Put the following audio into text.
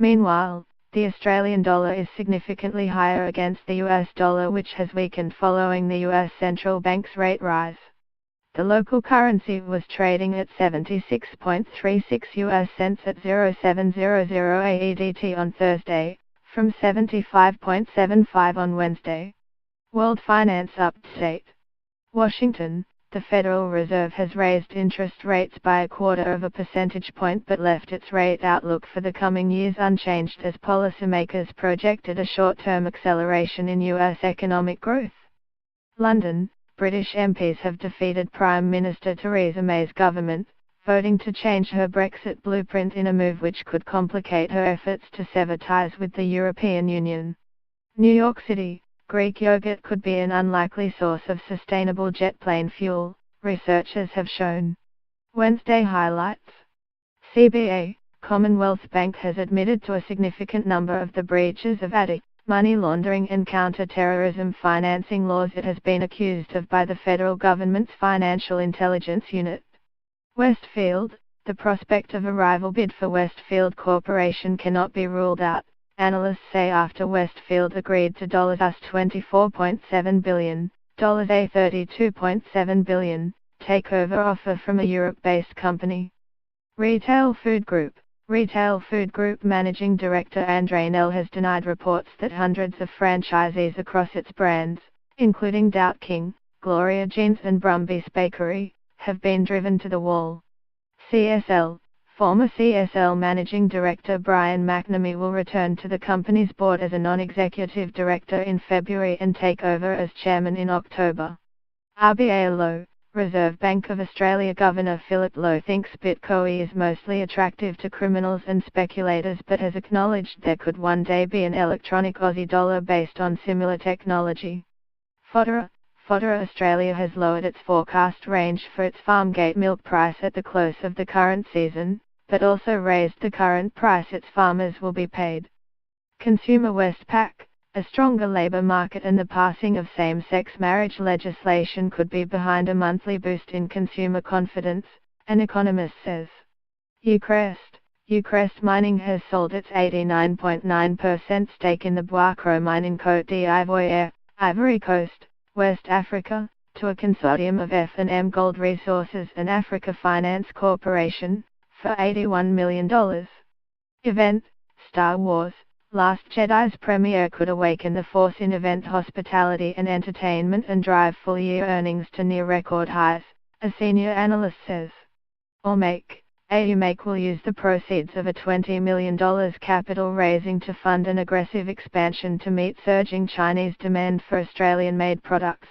Meanwhile, the Australian dollar is significantly higher against the US dollar, which has weakened following the US central bank's rate rise. The local currency was trading at 76.36 US cents at 0700 AEDT on Thursday, from 75.75 on Wednesday. World Finance Update. Washington, the Federal Reserve has raised interest rates by 1/4 of a percentage point but left its rate outlook for the coming years unchanged as policymakers projected a short-term acceleration in US economic growth. London, British MPs have defeated Prime Minister Theresa May's government, voting to change her Brexit blueprint in a move which could complicate her efforts to sever ties with the European Union. New York City, Greek yogurt could be an unlikely source of sustainable jet plane fuel, researchers have shown. Wednesday highlights. CBA, Commonwealth Bank has admitted to a significant number of the breaches of anti-money laundering and counter-terrorism financing laws it has been accused of by the federal government's Financial Intelligence Unit. Westfield, the prospect of a rival bid for Westfield Corporation cannot be ruled out, analysts say after Westfield agreed to $24.7 billion, a $32.7 billion, takeover offer from a Europe-based company. Retail Food Group. Retail Food Group Managing Director Andre Nell has denied reports that hundreds of franchisees across its brands, including Doubt King, Gloria Jeans and Brumby's Bakery, have been driven to the wall. CSL. Former CSL Managing Director Brian McNamee will return to the company's board as a non-executive director in February and take over as chairman in October. RBA Lowe. Reserve Bank of Australia Governor Philip Lowe thinks Bitcoin is mostly attractive to criminals and speculators but has acknowledged there could one day be an electronic Aussie dollar based on similar technology. Fodder Australia has lowered its forecast range for its Farmgate milk price at the close of the current season, but also raised the current price its farmers will be paid. Consumer Westpac. A stronger labour market and the passing of same-sex marriage legislation could be behind a monthly boost in consumer confidence, an economist says. Newcrest Mining has sold its 89.9% stake in the Boakro mine in Côte d'Ivoire, Ivory Coast, West Africa, to a consortium of F&M Gold Resources and Africa Finance Corporation, for $81 million. Event, Star Wars. Last Jedi's premiere could awaken the Force in event hospitality and entertainment and drive full-year earnings to near record highs, a senior analyst says. AUMake will use the proceeds of a $20 million capital raising to fund an aggressive expansion to meet surging Chinese demand for Australian-made products.